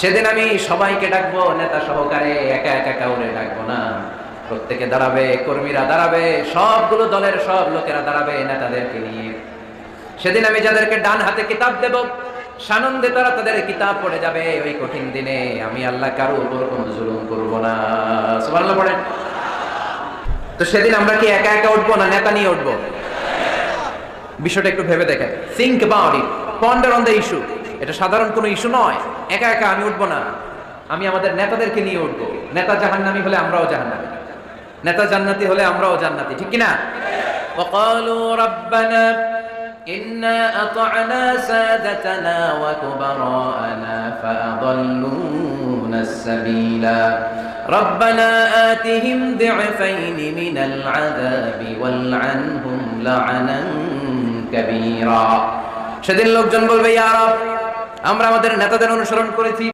সেদিন আমি সবাইকে ডাকবো, নেতা সহকারে, একা একা কাউরে ডাকবো না। প্রত্যেকে দাঁড়াবে, কর্মীরা দাঁড়াবে, সবগুলো দলের সব লোকেরা দাঁড়াবে নেতাদেরকে নিয়ে। সেদিন আমি যাদেরকে ডান হাতে কিতাব দেব, সানন্দে তারা তাদের কিতাব পড়ে যাবে। ওই কঠিন দিনে আমি আল্লাহ কারো উপর কোনো জুলুম করব না। সুবহানাল্লাহ পড়েন। তো সেদিন আমরা কি একা একা উঠবো না নেতা নিয়ে উঠবো? বিষয়টা একটু ভেবে দেখেন। Think about it, ponder on the issue. এটা সাধারণ কোনো ইস্যু নয়। একা একা আমি উঠবো না, আমি আমাদের নেতাদেরকে নিয়ে উঠবো। নেতা জাহান্নামী হলে আমরাও জাহান্নামী, নেতা জান্নাতি হলে আমরাও জান্নাতি, ঠিক কিনা? وقالوا ربنا إنا أطعنا سادتنا وكبراءنا فأضلونا السبيلا ربنا آتهم ضعفين من العذاب والعنهم لعنا كبيرا। সেদিন লোকজন বলবে, ইয়া রব, আমরা আমাদের নেতাদের অনুসরণ করেছি,